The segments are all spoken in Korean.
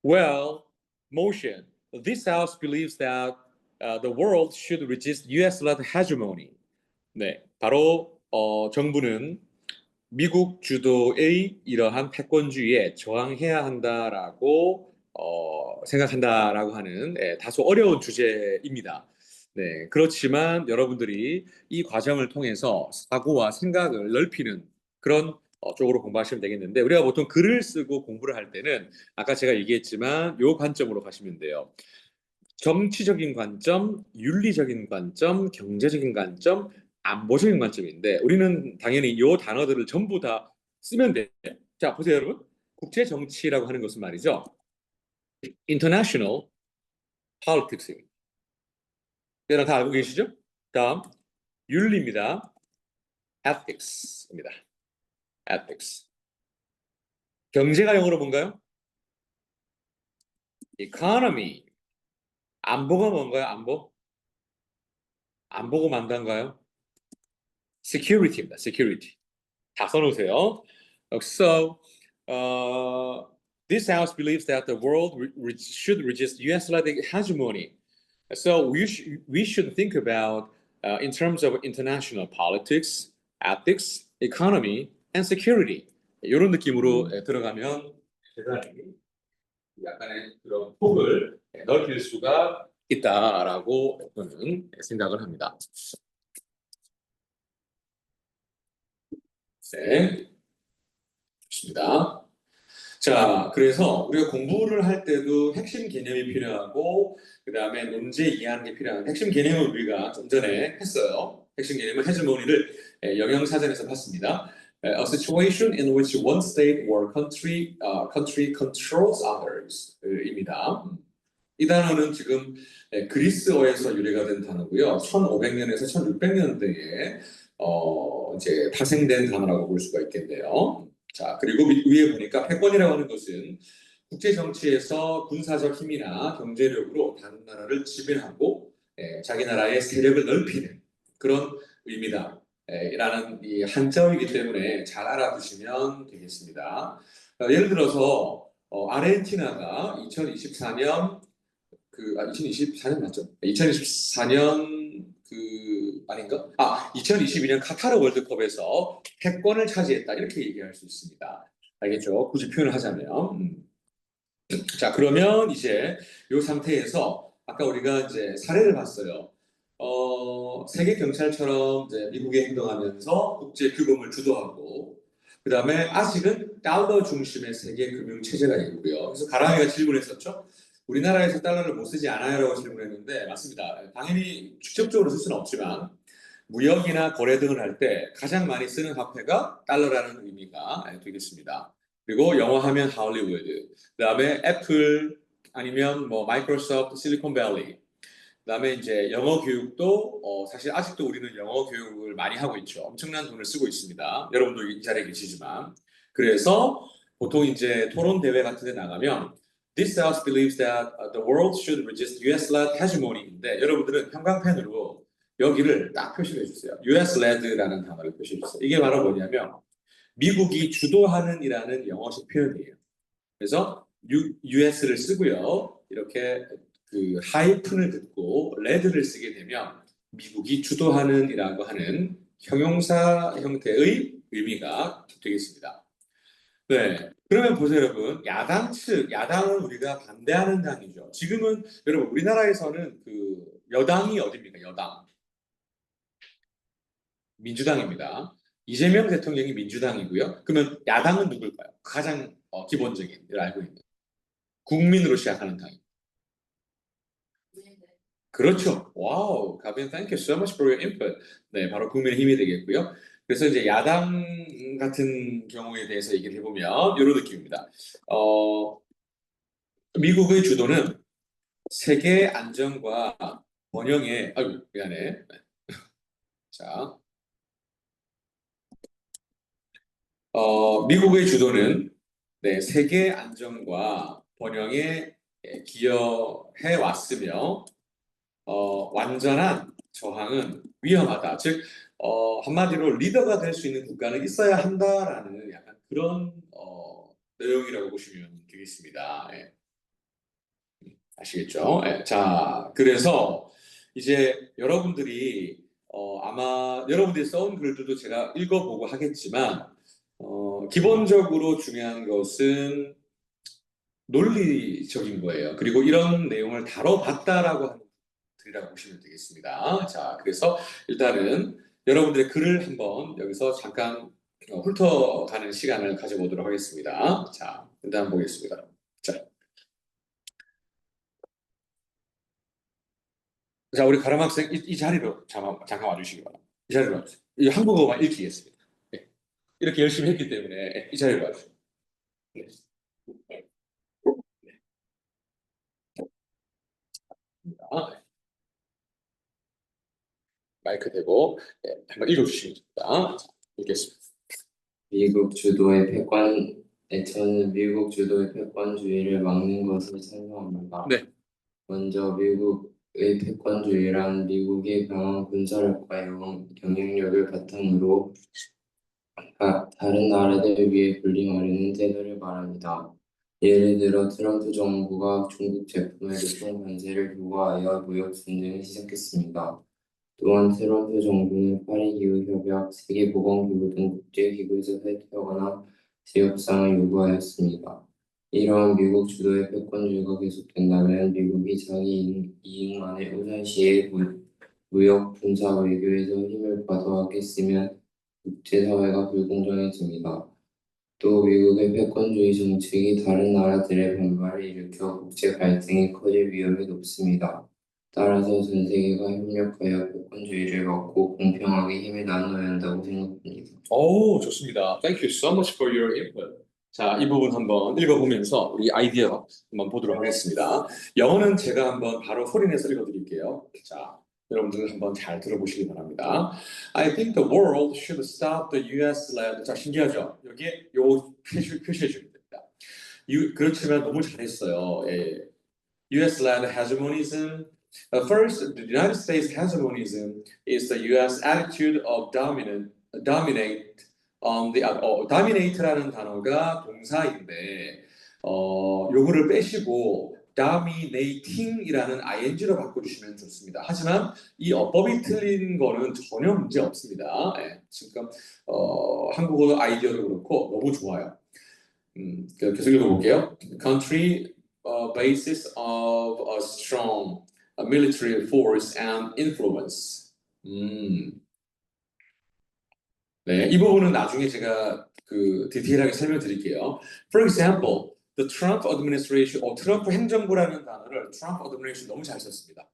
Well, Moshe, this house believes that the world should resist U.S.-led hegemony. 네, 바로 정부는 미국 주도의 이러한 패권주의에 저항해야 한다라고 생각한다라고 하는 다소 어려운 주제입니다. 네, 그렇지만 여러분들이 이 과정을 통해서 사고와 생각을 넓히는 그런 쪽으로 공부하시면 되겠는데 우리가 보통 글을 쓰고 공부를 할 때는 아까 제가 얘기했지만 요 관점으로 가시면 돼요. 정치적인 관점, 윤리적인 관점, 경제적인 관점, 안보적인 관점인데 우리는 당연히 이 단어들을 전부 다 쓰면 돼요. 자, 보세요, 여러분. 국제 정치라고 하는 것은 말이죠. International politics입니다. 여러분 다 알고 계시죠? 다음, 윤리입니다. ethics입니다. ethics. 경제가 영어로 뭔가요? economy. 안보가 뭔가요? 안보? 안보고 만단가요? security입니다. security. 다 써놓으세요. So, this house believes that the world should resist U.S.-led hegemony. So we should think about in terms of international politics, ethics, economy, and security. 이런 느낌으로 들어가면 대단히 약간의 그런 폭을 넓힐 수가 있다라고 저는 생각을 합니다. 네, 좋습니다. 자, 그래서 우리가 공부를 할 때도 핵심 개념이 필요하고 그 다음에 문제 이해하는 게 필요한 핵심 개념을 우리가 좀 전에 했어요. 핵심 개념은 헤즈모니를 영영사전에서 봤습니다. A situation in which one state or country controls others입니다. 이 단어는 지금 그리스어에서 유래가 된 단어고요. 1500년에서 1600년대에 이제 파생된 단어라고 볼 수가 있겠네요. 자, 그리고 위에 보니까 패권이라고 하는 것은 국제 정치에서 군사적 힘이나 경제력으로 다른 나라를 지배하고 자기 나라의 세력을 넓히는 그런 의미다. 라는 이 한자어이기 때문에 잘 알아두시면 되겠습니다. 예를 들어서 아르헨티나가 2024년 2024년 맞죠? 2024년 아닌가? 2022년 카타르 월드컵에서 패권을 차지했다 이렇게 얘기할 수 있습니다. 알겠죠? 굳이 표현을 하자면. 자, 그러면 이제 이 상태에서 아까 우리가 이제 사례를 봤어요. 세계 경찰처럼 이제 미국에 행동하면서 국제 규범을 주도하고 그 다음에 아직은 달러 중심의 세계 금융 체제가 있고요. 그래서 가랑이가 질문했었죠. 우리나라에서 달러를 못 쓰지 않아요라고 질문했는데 맞습니다. 당연히 직접적으로 쓸 수는 없지만 무역이나 거래 등을 할 때 가장 많이 쓰는 화폐가 달러라는 의미가 되겠습니다. 그리고 영어 하면 할리우드, 그다음에 애플 아니면 뭐 마이크로소프트, 실리콘밸리. 그다음에 이제 영어 교육도 사실 아직도 우리는 영어 교육을 많이 하고 있죠. 엄청난 돈을 쓰고 있습니다. 여러분도 이 자리에 계시지만 그래서 보통 이제 토론 대회 같은 데 나가면 This house believes that the world should resist U.S.-led hegemony인데 여러분들은 형광펜으로 여기를 딱 표시를 해주세요. US-led라는 단어를 표시해 주세요. 이게 바로 뭐냐면 미국이 주도하는 이라는 영어식 표현이에요. 그래서 US를 쓰고요. 이렇게 그 하이픈을 긋고 레드를 쓰게 되면 미국이 주도하는 이라고 하는 형용사 형태의 의미가 되겠습니다. 네. 그러면 보세요, 여러분. 야당 측, 야당은 우리가 반대하는 당이죠. 지금은 여러분 우리나라에서는 그 여당이 어디입니까? 여당. 민주당입니다. 이재명 대통령이 민주당이고요. 그러면 야당은 누굴까요? 가장 기본적인 걸 알고 있는 국민으로 시작하는 당입니다. 그렇죠. 와우, 가빈, thank you so much for your input. 네, 바로 국민의힘이 되겠고요. 그래서 이제 야당 같은 경우에 대해서 얘기를 해보면 이런 느낌입니다. 미국의 주도는 세계 안정과 번영의, 아유, 미안해. 자, 미국의 주도는 네, 세계 안정과 번영에 기여해 왔으며 완전한 저항은 위험하다. 즉 한마디로 리더가 될 수 있는 국가는 있어야 한다라는 약간 그런 내용이라고 보시면 되겠습니다. 예. 아시겠죠? 예, 자, 그래서 이제 여러분들이 아마 여러분들이 써온 글들도 제가 읽어보고 하겠지만 기본적으로 중요한 것은 논리적인 거예요. 그리고 이런 내용을 다뤄봤다라고 하는 글이라고 보시면 되겠습니다. 자, 그래서 일단은 여러분들의 글을 한번 여기서 잠깐 훑어가는 시간을 가져보도록 하겠습니다. 자, 일단 보겠습니다. 자, 자, 우리 가람 학생 이 자리로 잠깐 와주시기 바랍니다. 이 자리로 와주세요. 이 한국어만 읽히겠습니다. 네. 이렇게 열심히 했기 때문에 이 자리로 와주세요. 네. 아, 마이크 대고 한번 읽어주시면 됩니다. 자, 읽겠습니다. 미국 주도의 패권, 저는 미국 주도의 패권주의를 막는 것을 찬성합니다. 네. 먼저 미국의 패권주의란 미국의 강한 군사력과 영향력을 바탕으로 다른 나라들 위에 군림하려는 태도를 말합니다. 예를 들어 트럼프 정부가 중국 제품에 높은 관세를 부과하여 무역 전쟁을 시작했습니다. 또한 트럼프 정부는 파리 기후협약, 세계보건기구 등 국제기구에서 탈퇴하거나 재협상을 요구하였습니다. 이러한 미국 주도의 패권주의가 계속된다면 미국이 자기 이익만을 우선시해 무역, 군사, 외교에서 힘을 과도하게 쓰면 국제사회가 불공정해집니다. 또 미국의 패권주의 정책이 다른 나라들의 반발을 일으켜 국제 갈등이 커질 위험이 높습니다. 따라서 전 세계가 협력하여 패권주의를 막고 공평하게 힘을 나눠야 한다고 생각합니다. 오, 좋습니다. Thank you so much for your input. 자, 이 부분 한번 읽어보면서 우리 아이디어 한번 보도록 하겠습니다. 영어는 제가 한번 바로 소리내서 읽어드릴게요. 자, 여러분들 한번 잘 들어보시기 바랍니다. I think the world should stop the US-led. 자, 신기하죠? 여기에 요 표시해 주면 됩니다. 그렇지만 너무 잘했어요. 예. US-led hegemonism. First, the United States hegemonism is the US attitude of dominate dominate라는 단어가 동사인데 요거를 빼시고 dominating이라는 ing로 바꿔주시면 좋습니다. 하지만 이 어법이 틀린 거는 전혀 문제 없습니다. 예, 지금 한국어 아이디어도 그렇고 너무 좋아요. 계속 읽어볼게요. Country basis of a strong military force and influence. 네, 이 부분은 나중에 제가 디테일하게 설명드릴게요. For example, the Trump administration, 트럼프 행정부라는 단어를 Trump administration 너무 잘 썼습니다.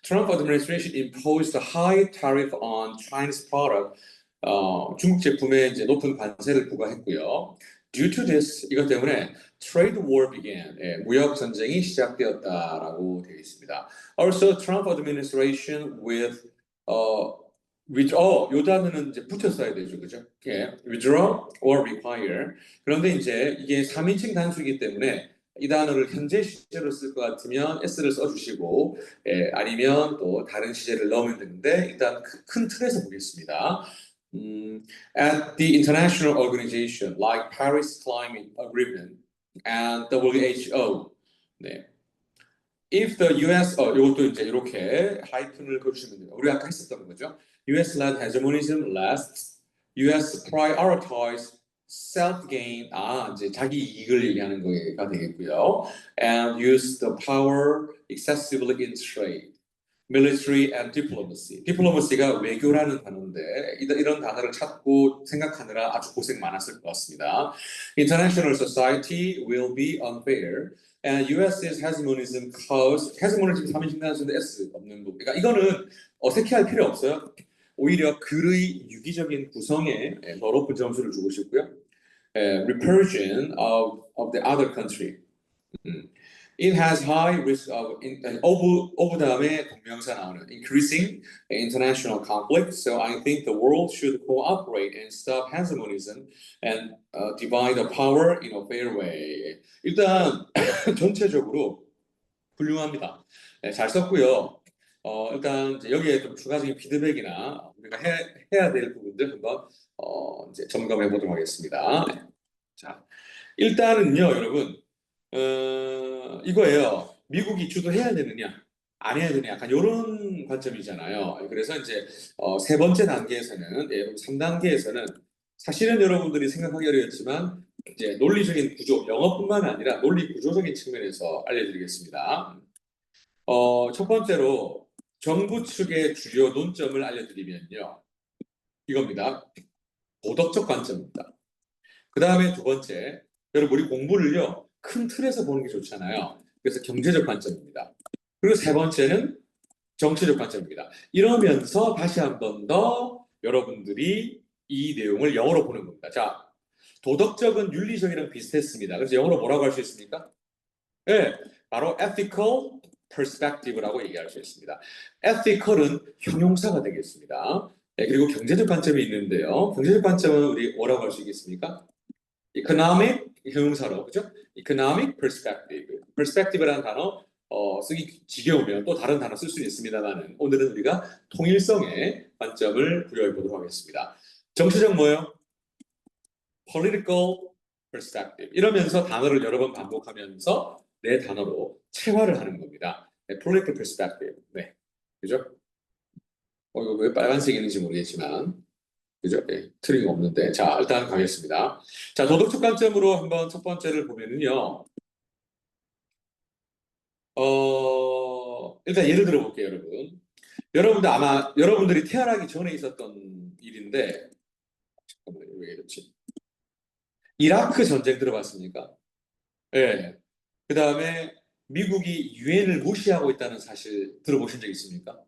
Trump administration imposed a high tariff on Chinese product. 중국 제품에 이제 높은 관세를 부과했고요. Due to this, 이것 때문에 trade war began. 예, 무역 전쟁이 시작되었다라고 되어 있습니다. Also, Trump administration with 요 단어는 이제 붙여 써야 되죠, 그죠? 예, withdraw or require. 그런데 이제 이게 3인칭 단수이기 때문에 이 단어를 현재 시제로 쓸 것 같으면 s를 써주시고, 아니면 또 다른 시제를 넣으면 되는데 일단 큰 틀에서 보겠습니다. At the international organization like Paris Climate Agreement and WHO, 네. If the US, 이것도 이제 이렇게 하이픈을 그어주시면 돼요. 우리 아까 했었던 거죠. US-led hegemonism lasts. US prioritize self-gain. 이제 자기 이익을 얘기하는 거가 되겠고요. And use the power excessively in trade. Military and diplomacy. Diplomacy가 외교라는 단어인데 이런 단어를 찾고 생각하느라 아주 고생 많았을 것 같습니다. International society will be unfair. And US's hegemonism cause hegemonism 3인칭 단수인데 S 없는 부분. 그러니까 이거는 어색해할 필요 없어요. 오히려 글의 유기적인 구성에 더 높은 점수를 주고 싶고요. Repulsion of the other country. It has high risk of 다음에 동명사 나오는 increasing international conflict. So I think the world should cooperate and stop hegemonism and divide the power in a fair way. 일단 전체적으로 훌륭합니다. 네, 잘 썼고요. 일단 이제 여기에 좀 추가적인 피드백이나 우리가 해야 될 부분들 한번 이제 점검해 보도록 하겠습니다. 네. 자, 일단은요, 여러분. 이거예요. 미국이 주도해야 되느냐, 안 해야 되느냐, 약간 이런 관점이잖아요. 그래서 이제 세 번째 단계에서는, 3단계에서는 사실은 여러분들이 생각하기 어렵지만 이제 논리적인 구조, 영어뿐만 아니라 논리 구조적인 측면에서 알려드리겠습니다. 첫 번째로 정부 측의 주요 논점을 알려드리면요. 이겁니다. 도덕적 관점입니다. 그 다음에 두 번째, 여러분 우리 공부를요, 큰 틀에서 보는 게 좋잖아요. 그래서 경제적 관점입니다. 그리고 세 번째는 정치적 관점입니다. 이러면서 다시 한 번 더 여러분들이 이 내용을 영어로 보는 겁니다. 자, 도덕적은 윤리적이랑 비슷했습니다. 그래서 영어로 뭐라고 할 수 있습니까? 네, 바로 ethical perspective라고 얘기할 수 있습니다. ethical은 형용사가 되겠습니다. 네, 그리고 경제적 관점이 있는데요. 경제적 관점은 우리 뭐라고 할 수 있겠습니까? economic 형용사로 그죠? economic perspective. perspective라는 단어 쓰기 지겨우면 또 다른 단어 쓸 수는 있습니다만은 오늘은 우리가 통일성의 관점을 부여해 보도록 하겠습니다. 정치적 뭐예요? political perspective. 이러면서 단어를 여러 번 반복하면서 내 단어로 체화를 하는 겁니다. 네, political perspective. 네, 그죠? 이거 왜 빨간색인지 모르겠지만 그죠? 네, 틀린 거 없는데. 자, 일단 가겠습니다. 자, 도덕적 관점으로 한번 첫 번째를 보면은요. 일단 예를 들어 볼게요, 여러분. 여러분들 아마 여러분들이 태어나기 전에 있었던 일인데, 잠깐만요, 왜 이렇지? 이라크 전쟁 들어봤습니까? 예. 그 다음에 미국이 유엔을 무시하고 있다는 사실 들어보신 적 있습니까?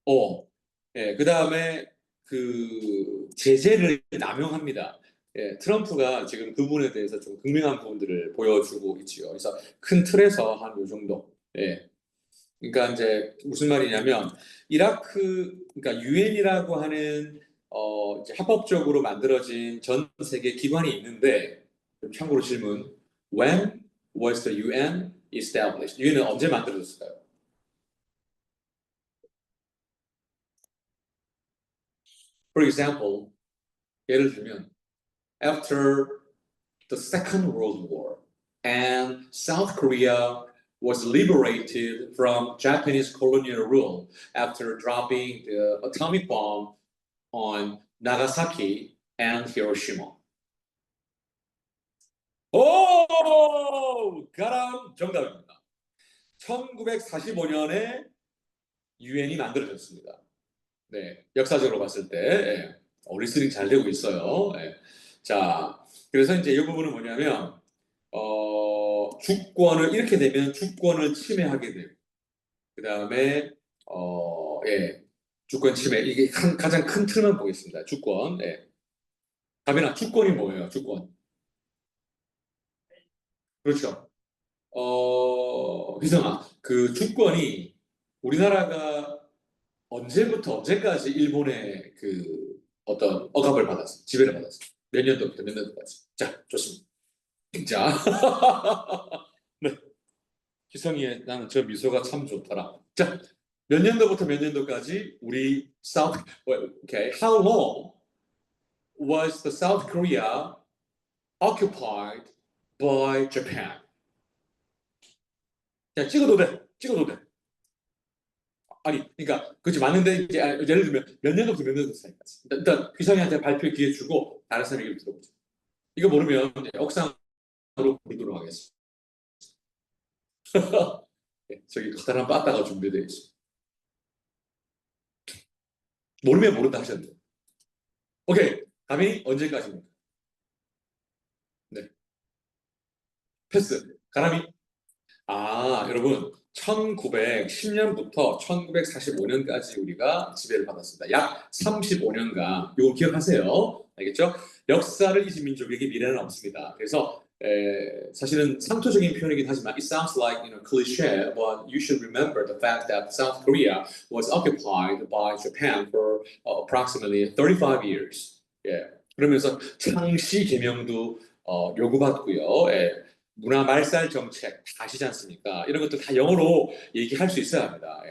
어. 예. 그 다음에 그 제재를 남용합니다. 예. 트럼프가 지금 그 부분에 대해서 좀 극명한 부분들을 보여주고 있지요. 그래서 큰 틀에서 한 요 정도. 예. 그러니까 이제 무슨 말이냐면 그러니까 유엔이라고 하는 이제 합법적으로 만들어진 전 세계 기관이 있는데 참고로 질문 When was the UN established? 유엔은 언제 만들어졌을까요? For example, 예를 들면 after the Second World War and South Korea was liberated from Japanese colonial rule after dropping the atomic bomb on Nagasaki and Hiroshima. 오! 가람 정답입니다. 1945년에 유엔이 만들어졌습니다. 네, 역사적으로 봤을 때 리스닝 잘 되고 있어요. 자, 그래서 이제 이 부분은 뭐냐면 주권을 이렇게 되면 주권을 침해하게 되고 그 다음에 주권 침해 이게 가장 큰 틀만 보겠습니다. 주권. 가빈아, 주권이 뭐예요? 주권. 그렇죠. 희성아, 그 주권이 우리나라가 언제부터 언제까지 일본의 그 어떤 억압을 받았어? 지배를 받았어? 몇 년도부터 몇 년도까지? 자, 좋습니다. 자, 네. 희성이의 나는 저 미소가 참 좋더라. 자, 몇 년도부터 몇 년도까지 우리 okay, how long was the South Korea occupied by Japan? 자, 찍어도 돼. 찍어도 돼. 아니, 그러니까 그렇지 맞는데 이제 예를 들면 몇 년도부터 몇 년도 사이까지. 일단 귀성이한테 발표 기회 주고 다른 사람 얘기를 들어보자. 이거 모르면 이제 억상으로 부르도록 하겠습니다. 저기 커다란 빠따가 준비되어 있어. 모르면 모른다 하셨는데. 오케이, 가빈이 언제까지입니까? 네, 패스. 가람이. 여러분, 1910년부터 1945년까지 우리가 지배를 받았습니다. 약 35년간, 이거 기억하세요. 알겠죠? 역사를 잊은 민족에게 미래는 없습니다. 그래서 사실은 상투적인 표현이긴 하지만 it sounds like cliche, but you should remember the fact that South Korea was occupied by Japan for approximately 35 years. 예. 그러면서 창씨 개명도 요구받고요. 문화 말살 정책 다 아시지 않습니까? 이런 것도 다 영어로 얘기할 수 있어야 합니다.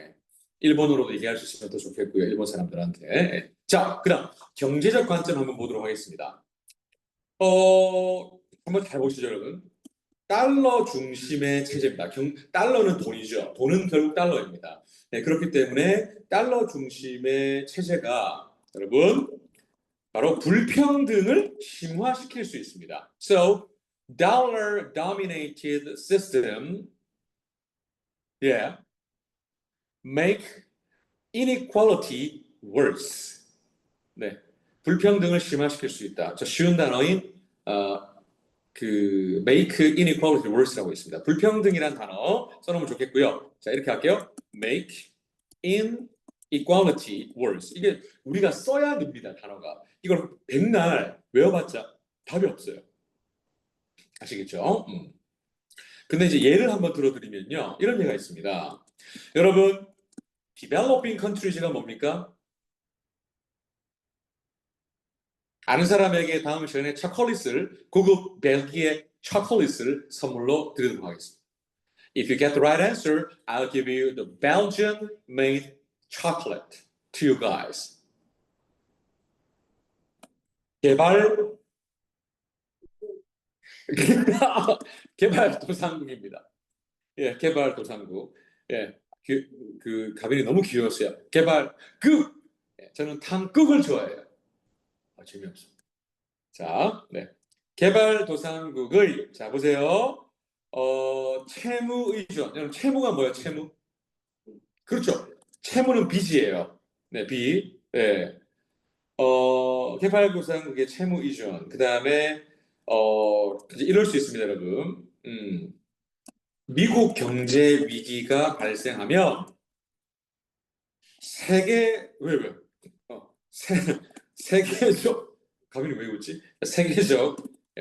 일본어로도 얘기할 수 있으면 더 좋겠고요. 일본 사람들한테. 자, 그다음 경제적 관점 한번 보도록 하겠습니다. 한번 잘 보시죠, 여러분. 달러 중심의 체제입니다. 달러는 돈이죠. 돈은 결국 달러입니다. 네, 그렇기 때문에 달러 중심의 체제가 여러분 바로 불평등을 심화시킬 수 있습니다. So, dollar dominated system, yeah, make inequality worse. 네, 불평등을 심화시킬 수 있다. 저 쉬운 단어인 make inequality worse라고 있습니다. 불평등이란 단어 써놓으면 좋겠고요. 자, 이렇게 할게요. make inequality worse. 이게 우리가 써야 됩니다, 단어가. 이걸 백날 외워봤자 답이 없어요. 아시겠죠? 근데 이제 예를 한번 들어드리면요. 이런 예가 있습니다. 여러분, developing countries가 뭡니까? 아는 사람에게 다음 시간에 초콜릿을, 고급 벨기에 초콜릿을 선물로 드리도록 하겠습니다. If you get the right answer, I'll give you the Belgian-made chocolate to you guys. 개발 개발도상국입니다. 예, 개발도상국. 예, 가빈이 너무 귀여웠어요. 개발국. 예, 저는 탕국을 좋아해요. 재미없어. 자, 네. 개발도상국의 자 보세요. 채무 의존. 여러분 채무가 뭐예요? 채무? 그렇죠. 채무는 빚이에요. 네, 빚. 네. 개발도상국의 채무 의존. 그 다음에 이럴 수 있습니다, 여러분. 미국 경제 위기가 발생하면 왜? 세계적 가빈이 왜 웃지? 세계적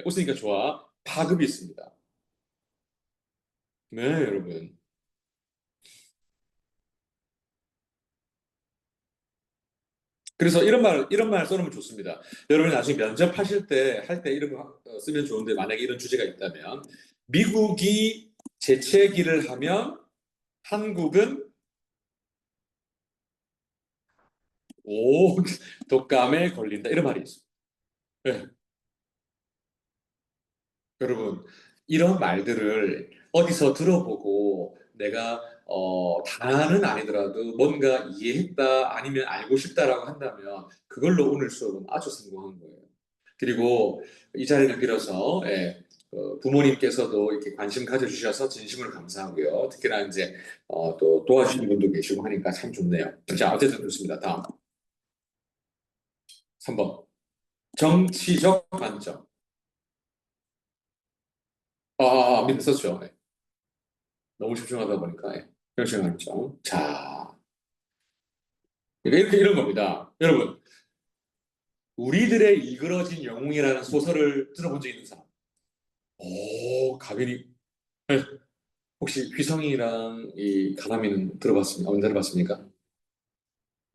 웃으니까 좋아. 파급이 있습니다. 네, 여러분. 그래서 이런 말 써놓으면 좋습니다. 여러분이 나중에 면접하실 때, 할 때 이런 거 쓰면 좋은데, 만약에 이런 주제가 있다면, 미국이 재채기를 하면 한국은 오, 독감에 걸린다. 이런 말이 있어요. 네. 여러분, 이런 말들을 어디서 들어보고 내가 다는 아니더라도 뭔가 이해했다 아니면 알고 싶다라고 한다면 그걸로 오늘 수업은 아주 성공한 거예요. 그리고 이 자리를 빌어서 부모님께서도 이렇게 관심 가져주셔서 진심으로 감사하고요. 특히나 이제 또 도와주시는 분도 계시고 하니까 참 좋네요. 자, 어쨌든 좋습니다. 다음 3번 정치적 관점. 밑에 썼죠. 네. 너무 집중하다 보니까 정치적 관점. 자, 그러니까 이런 겁니다. 여러분, 우리들의 일그러진 영웅이라는 소설을 들어본 적 있는 사람? 오, 가빈이. 네. 혹시 휘성이랑 이 가람이는 들어봤습니까? 안 들어봤습니까?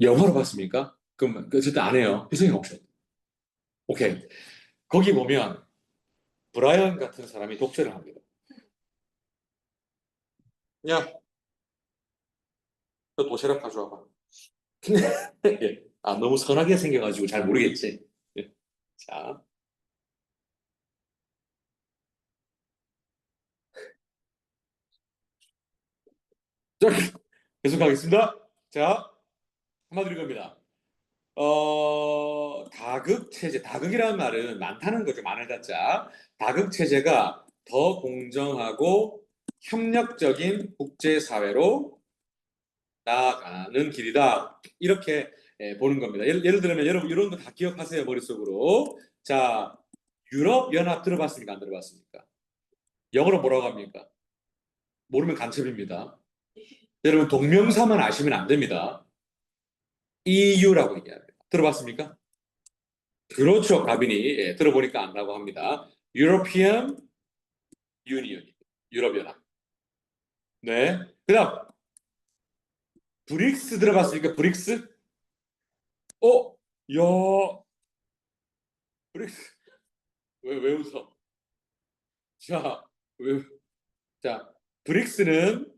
영화로 봤습니까? 그럼 어쨌든 안 해요. 휘성이 없어요. 오케이. 거기 보면 브라이언 같은 사람이 독재를 합니다. 야, 너 도시락 가져와봐. 예. 너무 선하게 생겨가지고 잘 모르겠지. 예. 자, 자, 계속하겠습니다. 자, 한마디로 이겁니다. 다극 체제, 다극이라는 말은 많다는 거죠. 많을 갖자. 다극 체제가 더 공정하고 협력적인 국제사회로 나아가는 길이다. 이렇게 보는 겁니다. 예를 들면 여러분 이런 거 다 기억하세요. 머릿속으로. 자, 유럽연합 들어봤습니까? 안 들어봤습니까? 영어로 뭐라고 합니까? 모르면 간첩입니다. 여러분 동명사만 아시면 안 됩니다. EU라고 얘기합니다. 들어봤습니까? 그렇죠, 가빈이. 들어보니까 안다고 합니다. European Union, 유럽연합. 네. 그다음 브릭스 들어봤습니까? 브릭스? 야, 브릭스 왜 웃어? 자, 왜? 자, 브릭스는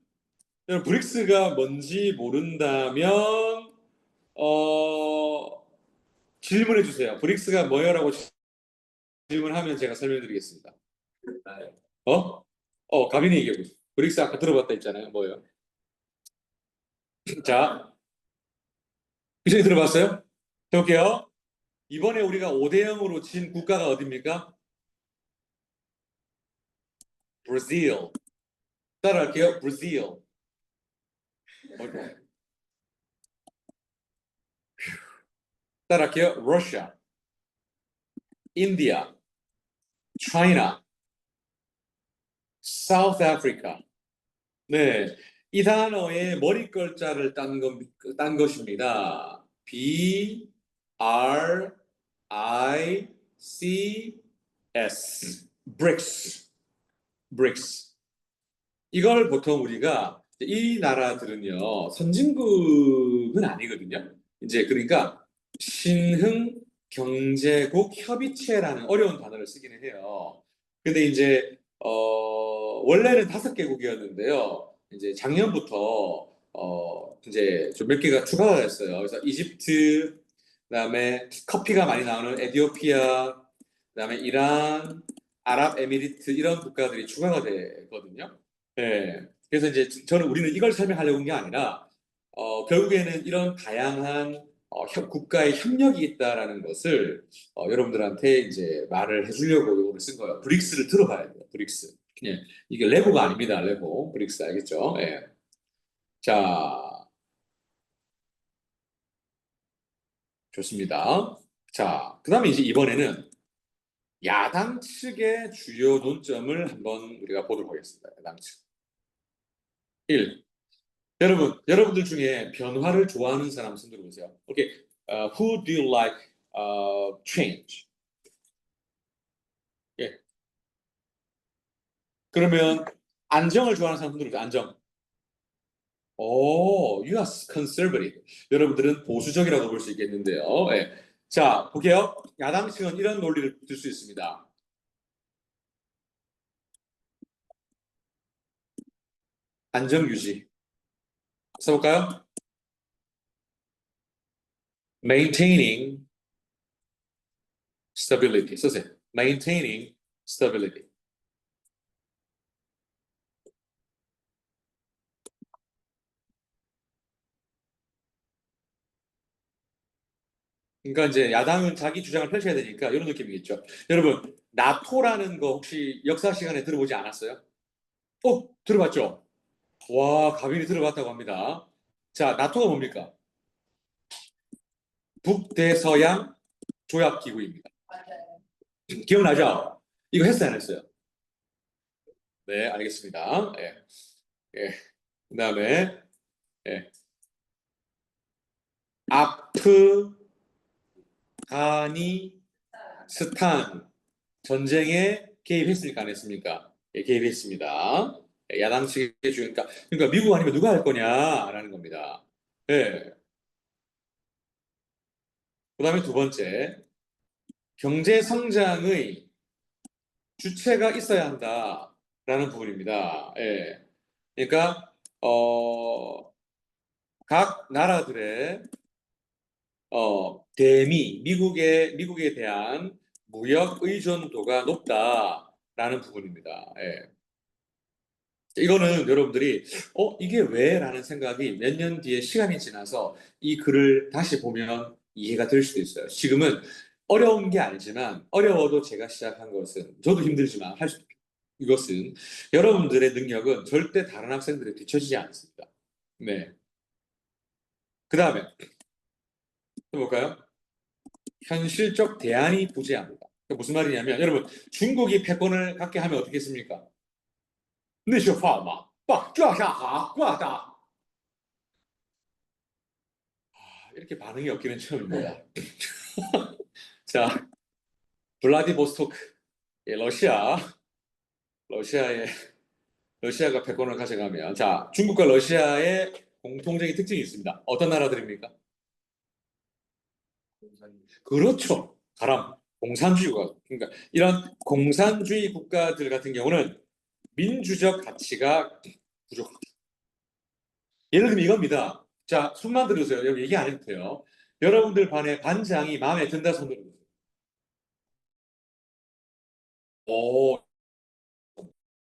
여러분, 브릭스가 뭔지 모른다면 질문해 주세요. 브릭스가 뭐예요라고 질문하면 제가 설명드리겠습니다. 어? 가빈이 얘기해보죠. 브릭스 아까 들어봤다 했잖아요. 뭐예요? 자, 그전에 들어봤어요? 해볼게요. 이번에 우리가 5대 0으로 진 국가가 어디입니까? 브라질. 따라할게요. 브라질. 따라할게요. 러시아, 인디아, 차이나, 사우스 아프리카. 네. 이 단어의 머리 글자를 딴 것입니다. B, R, I, C, S. BRICS. BRICS. 이걸 보통 우리가 이 나라들은요, 선진국은 아니거든요. 이제 그러니까 신흥 경제국 협의체라는 어려운 단어를 쓰기는 해요. 근데 이제 원래는 5개국이었는데요. 이제 작년부터 이제 좀 몇 개가 추가가 됐어요. 그래서 이집트, 그다음에 커피가 많이 나오는 에티오피아, 그다음에 이란, 아랍에미리트 이런 국가들이 추가가 되거든요. 네. 그래서 이제 우리는 이걸 설명하려고 한 게 아니라 결국에는 이런 다양한 국가의 협력이 있다라는 것을 여러분들한테 이제 말을 해주려고 이거를 쓴 거예요. 브릭스를 들어봐야 돼요. 브릭스. 예. 이게 레고가 아닙니다. 레고. 브릭스 알겠죠? 예. 자, 좋습니다. 자, 그다음에 이제 이번에는 야당 측의 주요 논점을 한번 우리가 보도록 하겠습니다. 야당 측. 1. 여러분들 중에 변화를 좋아하는 사람 손 들어보세요. 오케이. Who do you like change? 예. 그러면 안정을 좋아하는 사람 손 들어보세요. 안정. you are conservative. 여러분들은 보수적이라고 볼 수 있겠는데요. 예. 자, 볼게요. 야당 측은 이런 논리를 들 수 있습니다. 안정 유지. 써볼까요? Maintaining stability. 쓰세요. Maintaining stability. 그러니까 이제 야당은 자기 주장을 펼쳐야 되니까 이런 느낌이겠죠. 여러분, 나토라는 거 혹시 역사 시간에 들어보지 않았어요? 들어봤죠? 와, 가빈이 들어봤다고 합니다. 자, 나토가 뭡니까? 북대서양 조약기구입니다. 기억나죠? 이거 했어요, 안 했어요? 네, 알겠습니다. 예, 예. 그다음에 예. 아프가니스탄 전쟁에 개입했습니까? 안 했습니까? 예, 개입했습니다. 예, 야당 측에 주니까 그러니까 미국 아니면 누가 할 거냐라는 겁니다. 예. 그다음에 두 번째, 경제 성장의 주체가 있어야 한다라는 부분입니다. 예. 그러니까 각 나라들의 미국에 대한 무역 의존도가 높다라는 부분입니다. 예. 이거는 여러분들이 이게 왜? 라는 생각이 몇 년 뒤에 시간이 지나서 이 글을 다시 보면 이해가 될 수도 있어요. 지금은 어려운 게 아니지만 어려워도 제가 시작한 것은 저도 힘들지만 이것은 여러분들의 능력은 절대 다른 학생들에 뒤처지지 않습니다. 네. 그 다음에 또 볼까요? 현실적 대안이 부재합니다. 무슨 말이냐면 여러분 중국이 패권을 갖게 하면 어떻겠습니까? 那是法嘛，把抓下哈挂的 이렇게 반응이 없기는 처음입니다. 자, 블라디보스토크, 예, 러시아의 러시아가 패권을 가져가면 자, 중국과 러시아의 공통적인 특징이 있습니다. 어떤 나라들입니까? 그렇죠. 가람, 공산주의가 그러니까 이런 공산주의 국가들 같은 경우는 민주적 가치가 부족합니다. 예를 들면 이겁니다. 자, 손만 들으세요. 여기 얘기 안 해도 돼요. 여러분들 반의 반장이 마음에 든다 손 들어보세요. 오,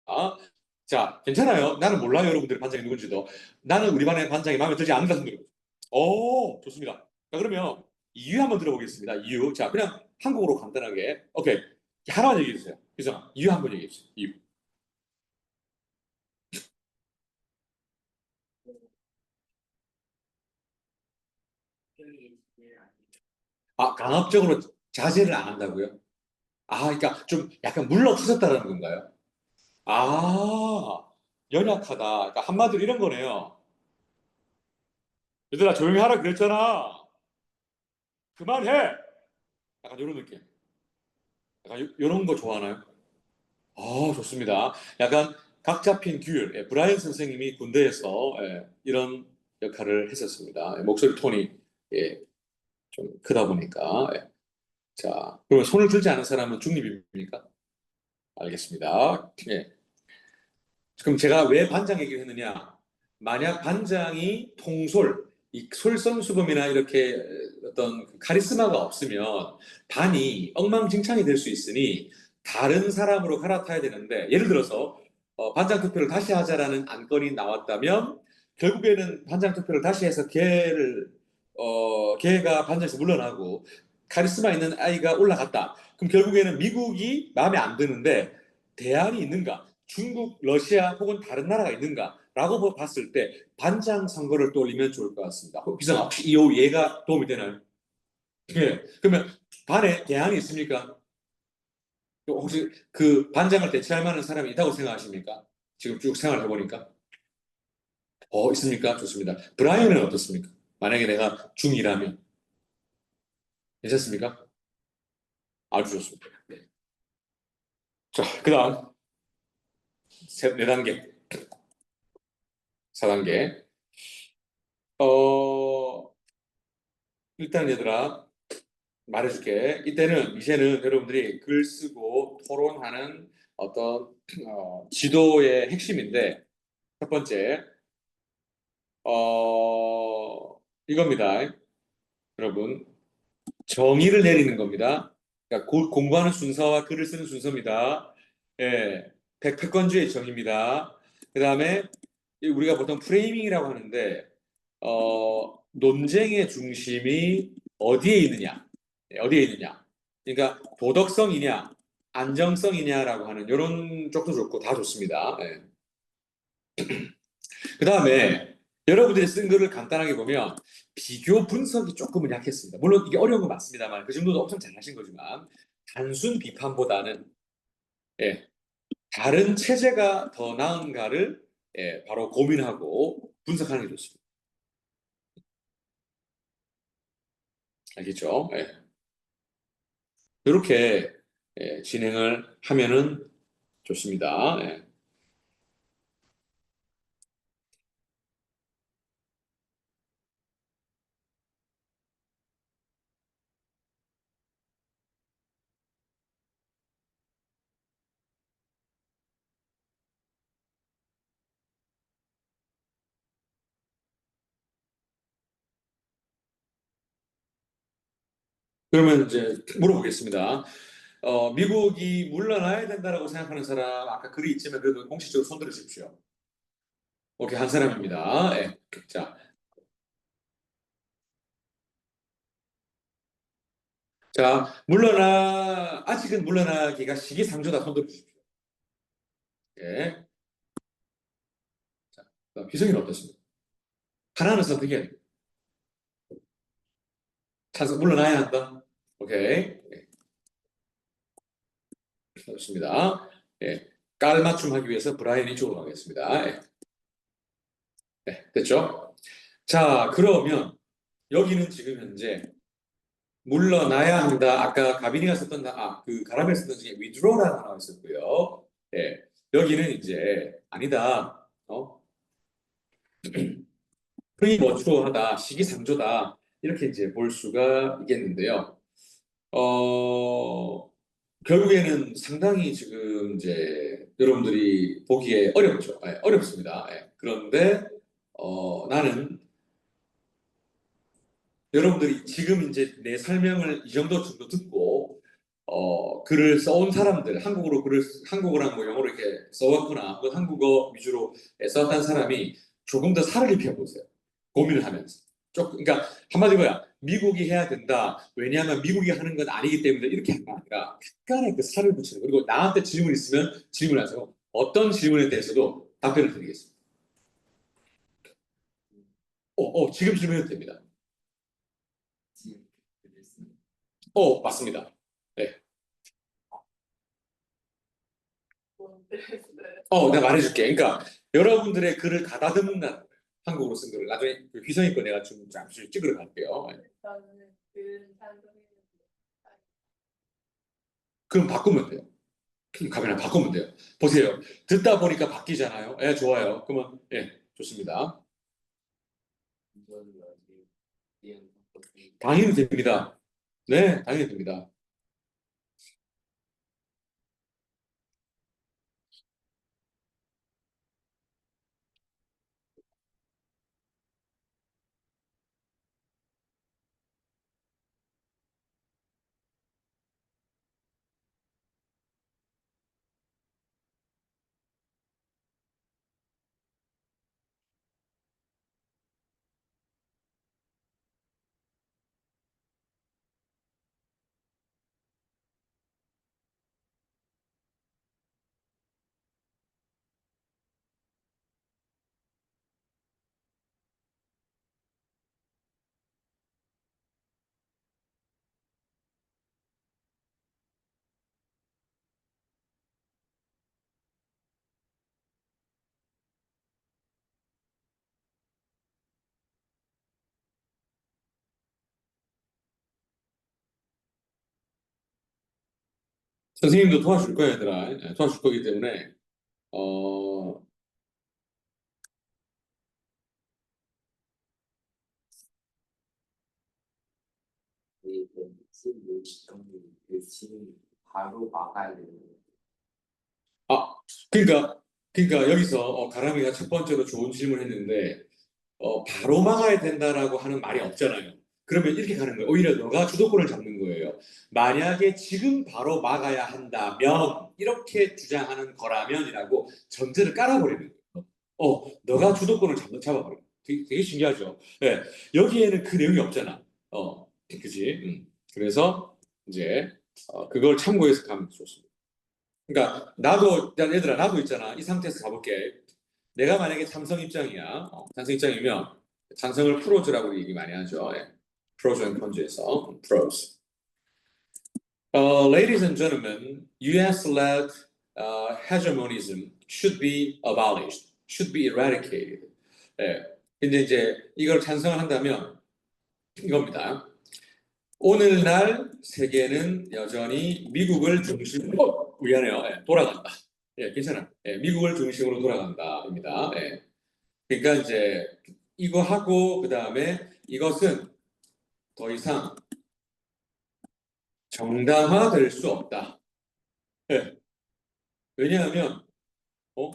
아, 자, 괜찮아요. 나는 몰라요. 여러분들의 반장이 누군지도. 나는 우리 반의 반장이 마음에 들지 않는다. 손 들고. 오, 좋습니다. 자, 그러면 이유 한번 들어보겠습니다. 이유. 자, 그냥 한국어로 간단하게. 오케이. 하나만 얘기해 주세요. 유성아, 이유 한번 얘기해 주세요. 이유. 아, 강압적으로 자제를 안 한다고요? 아, 그러니까 좀 약간 물러서셨다는 건가요? 아, 연약하다. 그러니까 한마디로 이런 거네요. 얘들아, 조용히 하라 그랬잖아. 그만해! 약간 이런 느낌. 약간 이런 거 좋아하나요? 아, 좋습니다. 약간 각 잡힌 귤, 브라이언 선생님이 군대에서 이런 역할을 했었습니다. 목소리 톤이 예, 좀 크다 보니까. 자, 그러면 손을 들지 않은 사람은 중립입니까? 알겠습니다. 예. 그럼 제가 왜 반장 얘기를 했느냐? 만약 반장이 통솔, 이 솔선수범이나 이렇게 어떤 그 카리스마가 없으면 반이 엉망진창이 될 수 있으니 다른 사람으로 갈아타야 되는데 예를 들어서 반장 투표를 다시 하자라는 안건이 나왔다면 결국에는 반장 투표를 다시 해서 걔가 반장에서 물러나고 카리스마 있는 아이가 올라갔다. 그럼 결국에는 미국이 마음에 안 드는데 대안이 있는가? 중국, 러시아 혹은 다른 나라가 있는가라고 봤을 때 반장 선거를 떠올리면 좋을 것 같습니다. 비상아, 혹시 이 예가 도움이 되나요? 예. 그러면 반에 대안이 있습니까? 혹시 그 반장을 대체할 만한 사람이 있다고 생각하십니까? 지금 쭉 생활해 보니까. 있습니까? 좋습니다. 브라이언은 어떻습니까? 만약에 내가 중이라면 괜찮습니까? 아주 좋습니다. 네. 자, 그다음 네 단계, 4단계. 어, 일단 얘들아 말해줄게. 이제는 여러분들이 글 쓰고 토론하는 어떤 지도의 핵심인데, 첫 번째, 이겁니다. 여러분, 정의를 내리는 겁니다. 그러니까 공부하는 순서와 글을 쓰는 순서입니다. 예, 패권주의 정의입니다. 그 다음에 우리가 보통 프레이밍이라고 하는데, 논쟁의 중심이 어디에 있느냐? 어디에 있느냐? 그러니까 도덕성이냐, 안정성이냐라고 하는 이런 쪽도 좋고 다 좋습니다. 예. 그 다음에 여러분들이 쓴 글을 간단하게 보면 비교 분석이 조금은 약했습니다. 물론 이게 어려운 건 맞습니다만 그 정도도 엄청 잘하신 거지만 단순 비판보다는 예, 다른 체제가 더 나은가를 바로 고민하고 분석하는 게 좋습니다. 알겠죠? 예. 이렇게 진행을 하면은 좋습니다. 예. 그러면 이제 물어보겠습니다. 미국이 물러나야 된다라고 생각하는 사람, 아까 글이 있지만 그래도 공식적으로 손 들으십시오. 오케이, 한 사람입니다. 예. 자, 아직은 물러나기가 시기상조다 손 들으십시오. 예. 자, 그다음 희성이는 어떻습니까? 하나는 선택해야 돼. 물러나야 한다. 오케이. 예, 좋습니다. 예. 깔맞춤 하기 위해서 브라이언 이쪽으로 가겠습니다. 예. 네, 됐죠? 자, 그러면 여기는 지금 현재 물러나야 한다. 아까 가빈이가 썼던 그 가람에 썼던 중에 withdraw라는 단어가 있었고요. 예. 여기는 이제 아니다. 프리머추어하다, 시기상조다. 이렇게 이제 볼 수가 있겠는데요. 어, 결국에는 상당히 지금 이제 여러분들이 보기에 어렵죠. 예, 어렵습니다. 예. 그런데 나는 여러분들이 지금 이제 내 설명을 이 정도 듣고 글을 써온 사람들, 한국어랑 뭐 영어로 이렇게 써왔거나, 혹은 한국어 위주로 썼던 사람이 조금 더 살을 입혀보세요. 고민을 하면서. 그러니까 한마디로 야 미국이 해야 된다. 왜냐하면 미국이 하는 건 아니기 때문에 이렇게 한 게 아니라 약간의 그 살을 붙이는 거. 그리고 나한테 질문 있으면 질문하세요. 어떤 질문에 대해서도 답변을 드리겠습니다. 지금 질문해도 됩니다. 맞습니다. 네. 내가 말해줄게. 그러니까 여러분들의 글을 가다듬는다는 거예요. 한국어로 쓴 글을. 나중에 그 휘성이 거 내가 좀 잠시 찍으러 갈게요. 그럼 바꾸면 돼요. 카메라 바꾸면 돼요. 보세요. 듣다 보니까 바뀌잖아요. 좋아요. 그러면 좋습니다. 당연히 됩니다. 네, 당연히 됩니다. 선생님도 도와줄 거예요, 얘들아. 도와줄 거기 때문에 어, 바로 막아야 되는 아, 그러니까 여기서 가람이가 첫 번째로 좋은 질문했는데 바로 막아야 된다라고 하는 말이 없잖아요. 그러면 이렇게 가는 거예요. 오히려 너가 주도권을 잡는 거예요. 만약에 지금 바로 막아야 한다면 이렇게 주장하는 거라면이라고 전제를 깔아버리는 거예요. 너가 주도권을 잡아버려. 되게 신기하죠. 네, 여기에는 그 내용이 없잖아. 그지? 그래서 이제 그걸 참고해서 가면 좋습니다. 그러니까 얘들아 나도 있잖아. 이 상태에서 가볼게. 내가 만약에 찬성 입장이야. 찬성 입장이면 찬성을 프로즈라고 얘기 많이 하죠. 프로즈 앤 컨즈에서 프로즈. Ladies and gentlemen, U.S.-led hegemonism should be abolished, should be eradicated. 근데 이제 이걸 찬성을 한다면 이겁니다. 오늘날 세계는 여전히 미국을 중심으로 미안해요. 돌아간다. 괜찮아. 미국을 중심으로 돌아간다입니다. 그러니까 이제 이거 하고 그다음에 이것은 더 이상 정당화될 수 없다. 왜냐하면 어?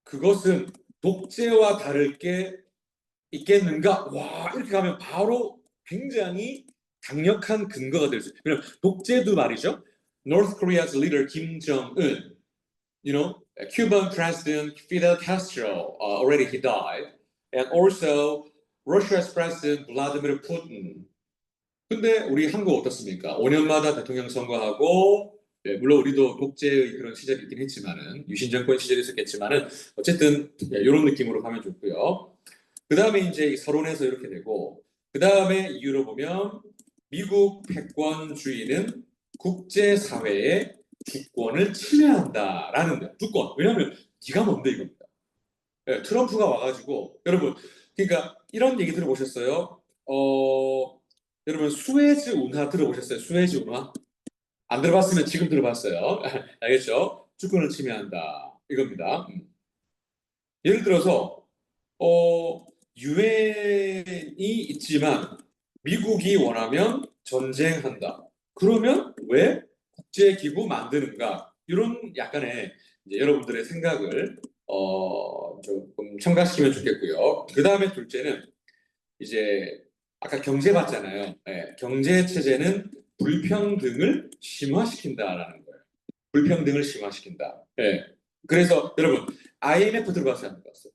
그것은 독재와 다를 게 있겠는가? 와, 이렇게 가면 바로 굉장히 강력한 근거가 될 수 있어요. 왜냐면 독재도 말이죠. North Korea's leader Kim Jong-un, Cuban President Fidel Castro, already he died, and also Russia's President Vladimir Putin. 근데 우리 한국 어떻습니까? 5년마다 대통령 선거하고 물론 우리도 독재의 그런 시절이 있긴 했지만은 유신 정권 시절이 있었겠지만은 어쨌든 이런 느낌으로 가면 좋고요. 그 다음에 이제 서론에서 이렇게 되고 그 다음에 이유로 보면 미국 패권주의는 국제사회의 주권을 침해한다라는 거예요. 주권. 왜냐하면 네가 뭔데 이겁니다. 트럼프가 와가지고 여러분 그러니까 이런 얘기 들어보셨어요? 여러분 수에즈 운하 들어보셨어요? 수에즈 운하? 안 들어봤으면 지금 들어봤어요. 알겠죠? 주권을 침해한다. 이겁니다. 예를 들어서 유엔이 있지만 미국이 원하면 전쟁한다. 그러면 왜 국제기구 만드는가? 이런 약간의 이제 여러분들의 생각을 조금 첨가시키면 좋겠고요. 그 다음에 둘째는 이제 아까 경제 봤잖아요. 경제 체제는 불평등을 심화시킨다라는 거예요. 불평등을 심화시킨다. 예. 그래서 여러분 IMF 들어봤어요? 안 들어봤어요?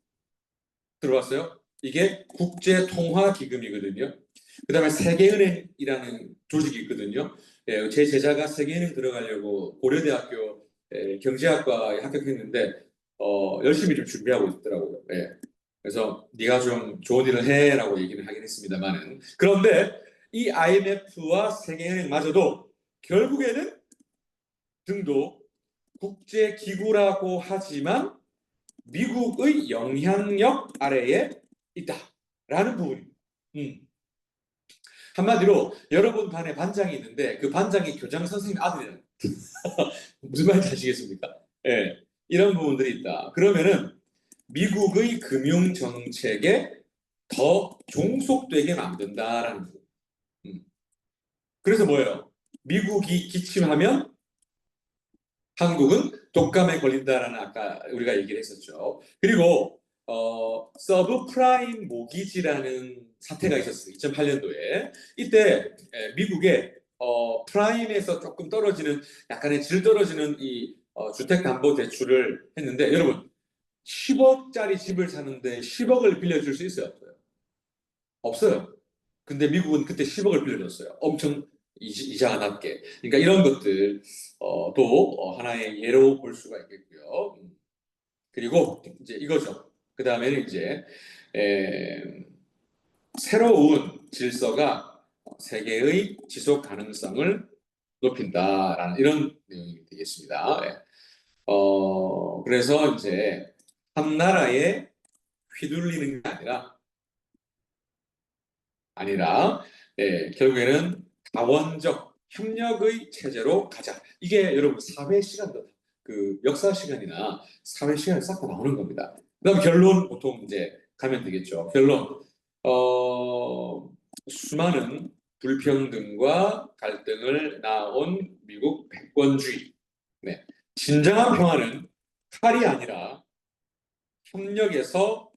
들어봤어요? 이게 국제통화기금이거든요. 그다음에 세계은행이라는 조직이 있거든요. 예, 제 제자가 세계은행 들어가려고 고려대학교 경제학과에 합격했는데 열심히 좀 준비하고 있더라고요. 예. 그래서 네가 좀 좋은 일을 해라고 얘기를 하긴 했습니다만은 그런데 이 IMF와 세계은행마저도 결국에는 등도 국제기구라고 하지만 미국의 영향력 아래에 있다라는 부분입니다. 한마디로 여러분 반에 반장이 있는데 그 반장이 교장 선생님 아들이라는 무슨 말인지 아시겠습니까? 예, 이런 부분들이 있다. 그러면은 미국의 금융 정책에 더 종속되게 만든다라는 부분. 그래서 뭐예요? 미국이 기침하면 한국은 독감에 걸린다라는 아까 우리가 얘기를 했었죠. 그리고 서브 프라임 모기지라는 사태가 있었어요. 2008년도에. 이때 미국의 프라임에서 조금 떨어지는 약간의 질 떨어지는 이 주택담보대출을 했는데 여러분 10억짜리 집을 사는데 10억을 빌려줄 수 있어요? 없어요? 없어요. 근데 미국은 그때 10억을 빌려줬어요. 엄청 이자가 낮게. 그러니까 이런 것들 도 하나의 예로 볼 수가 있겠고요. 그리고 이제 이거죠. 그 다음에는 이제 에, 새로운 질서가 세계의 지속 가능성을 높인다라는 이런 내용이 되겠습니다. 예. 그래서 이제 한 나라에 휘둘리는 게 아니라 결국에는 다원적 협력의 체제로 가자. 이게 여러분 사회 시간도 그 역사 시간이나 사회 시간에 싹 다 나오는 겁니다. 그다음 결론 보통 이제 가면 되겠죠. 결론 수많은 불평등과 갈등을 낳아온 미국 패권주의. 네. 진정한 평화는 칼이 아니라 협력에서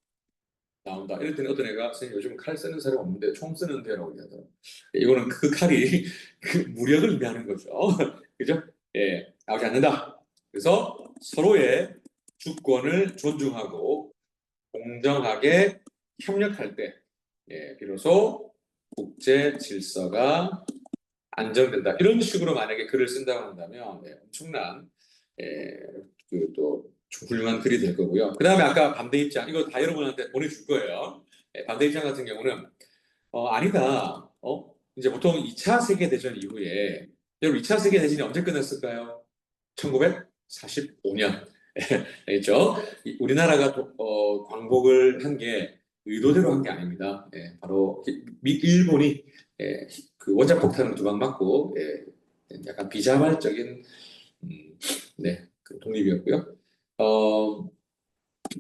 나온다. 이럴 때는 어떤 애가 선생님 요즘 칼 쓰는 사람 없는데 총 쓰는데라고 얘기하더라고요. 이거는 그 칼이 그 무력을 의미하는 거죠. 그죠? 예, 나오지 않는다. 그래서 서로의 주권을 존중하고 공정하게 협력할 때 비로소 국제 질서가 안정된다. 이런 식으로 만약에 글을 쓴다고 한다면 엄청난 예, 그또 훌륭한 글이 될 거고요. 그 다음에 아까 반대 입장 이거 다 여러분한테 보내줄 거예요. 반대 입장 같은 경우는 아니다. 이제 보통 2차 세계대전 이후에 여러분 2차 세계대전이 언제 끝났을까요? 1945년. 알겠죠? 우리나라가 광복을 한 게 의도대로 한 게 아닙니다. 바로 일본이 그 원자폭탄을 두 방 맞고 약간 비자발적인 그 독립이었고요.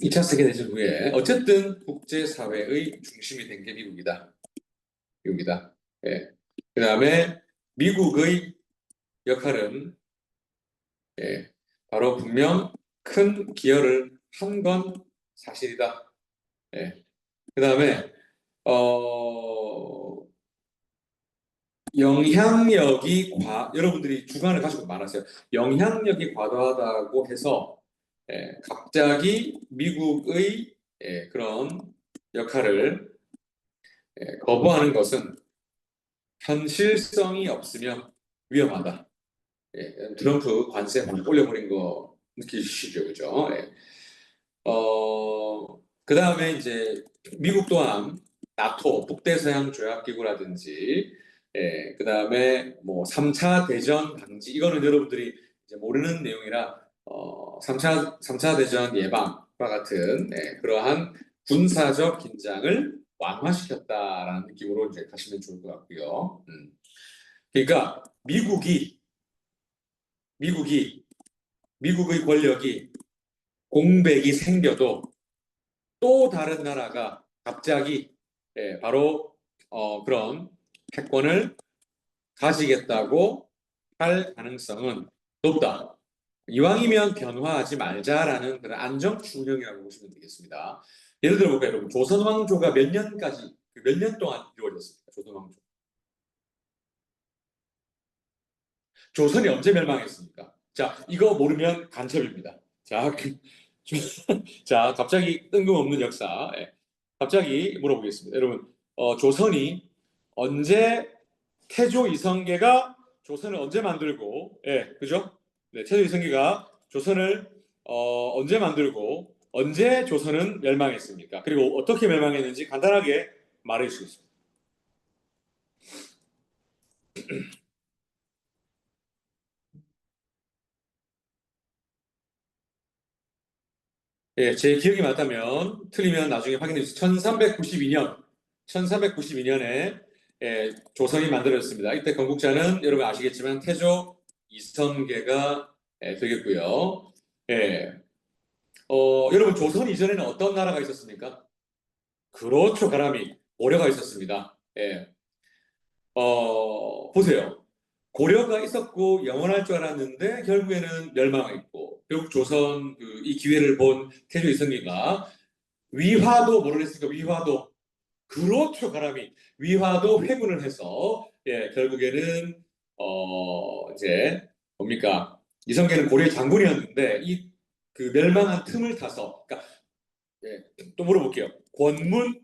2차 세계대전 후에 어쨌든 국제사회의 중심이 된 게 미국이다. 미국이다. 그 다음에 미국의 역할은 바로 분명 큰 기여를 한 건 사실이다. 그 다음에 영향력이 여러분들이 주관을 가지고 많았어요. 영향력이 과도하다고 해서 갑자기 미국의 그런 역할을 거부하는 것은 현실성이 없으면 위험하다. 트럼프 관세 막 올려버린 거 느끼시죠, 그죠? 그 다음에 이제 미국 또한 나토, 북대서양 조약기구라든지, 그 다음에 뭐 3차 대전 방지, 이거는 여러분들이 이제 모르는 내용이라, 3차 대전 예방과 같은, 그러한 군사적 긴장을 완화시켰다라는 느낌으로 이제 가시면 좋을 것 같고요. 그러니까 미국이, 미국의 권력이 공백이 생겨도 또 다른 나라가 갑자기 바로 그런 패권을 가지겠다고 할 가능성은 높다. 이왕이면 변화하지 말자라는 그런 안정추운형이라고 보시면 되겠습니다. 예를 들어 볼까요, 여러분? 조선 왕조가 몇 년까지, 몇 년 동안 이루어졌습니까? 조선 왕조. 조선이 언제 멸망했습니까? 자, 이거 모르면 간첩입니다. 자, 자, 갑자기 뜬금없는 역사. 예. 갑자기 물어보겠습니다. 여러분, 조선이 언제 태조 이성계가 조선을 언제 만들고, 예, 그죠? 네, 태조 이성계가 조선을 언제 만들고 언제 조선은 멸망했습니까? 그리고 어떻게 멸망했는지 간단하게 말해 주시겠습니다. 예, 제 기억이 맞다면 틀리면 나중에 확인해 주세요. 1392년에 조선이 만들어졌습니다. 이때 건국자는 여러분 아시겠지만 태조 이성계가 되겠고요. 예, 여러분 조선 이전에는 어떤 나라가 있었습니까? 그렇죠, 가람이 고려가 있었습니다. 예, 보세요. 고려가 있었고 영원할 줄 알았는데 결국에는 멸망했고 결국 조선 이 기회를 본 태조 이성계가 위화도 모르겠습니까? 위화도 그렇죠, 가람이 위화도 회군을 해서 결국에는 이제 뭡니까? 이성계는 고려의 장군이었는데 이 그 멸망한 틈을 타서 그러니까 또 물어볼게요. 권문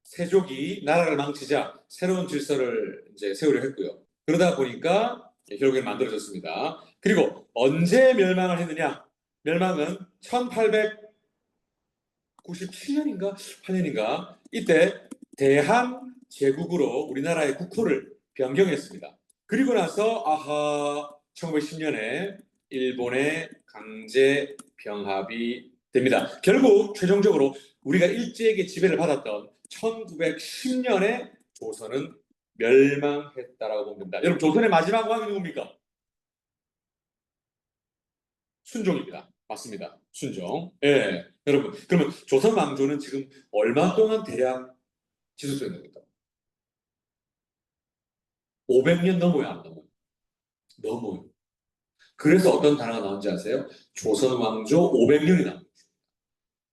세족이 나라를 망치자 새로운 질서를 이제 세우려 했고요. 그러다 보니까 결국엔 만들어졌습니다. 그리고 언제 멸망을 했느냐? 멸망은 1897년인가 8년인가 이때 대한 제국으로 우리나라의 국호를 변경했습니다. 그리고 나서 1910년에 일본의 강제 병합이 됩니다. 결국 최종적으로 우리가 일제에게 지배를 받았던 1910년에 조선은 멸망했다라고 보면 됩니다. 여러분 조선의 마지막 왕이 누굽니까? 순종입니다. 맞습니다. 순종. 예, 여러분 그러면 조선 왕조는 지금 얼마 동안 대략 지속되는 겁니까? 500년 넘어야 안 넘어요. 넘어요. 그래서 어떤 단어가 나온지 아세요? 조선 왕조 500년이 나옵니다.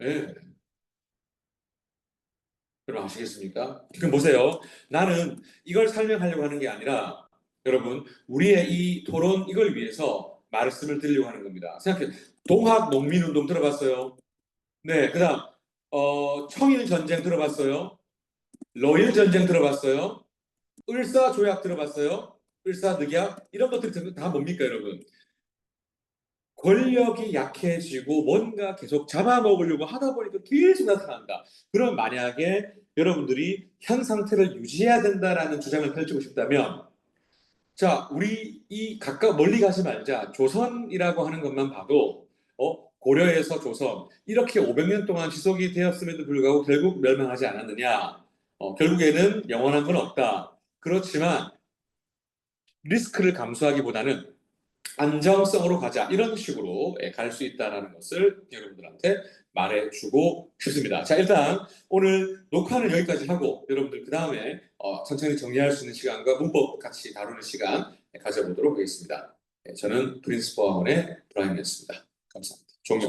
예. 여러분 아시겠습니까? 그럼 보세요. 나는 이걸 설명하려고 하는 게 아니라 여러분 우리의 이 토론 이걸 위해서 말씀을 드리려고 하는 겁니다. 생각해. 동학 농민운동 들어봤어요? 네. 그다음 청일 전쟁 들어봤어요? 러일 전쟁 들어봤어요? 을사조약 들어봤어요? 을사늑약 이런 것들이 다 뭡니까 여러분? 권력이 약해지고 뭔가 계속 잡아먹으려고 하다 보니까 계속 나타난다. 그럼 만약에 여러분들이 현 상태를 유지해야 된다라는 주장을 펼치고 싶다면 자, 우리 이 가까 멀리 가지 말자. 조선이라고 하는 것만 봐도 고려에서 조선 이렇게 500년 동안 지속이 되었음에도 불구하고 결국 멸망하지 않았느냐? 결국에는 영원한 건 없다. 그렇지만 리스크를 감수하기보다는 안정성으로 가자 이런 식으로 갈 수 있다는 것을 여러분들한테 말해주고 싶습니다. 자, 일단 오늘 녹화는 여기까지 하고 여러분들 그 다음에 천천히 정리할 수 있는 시간과 문법 같이 다루는 시간 가져보도록 하겠습니다. 저는 프린스포 학원의 브라임이었습니다. 감사합니다.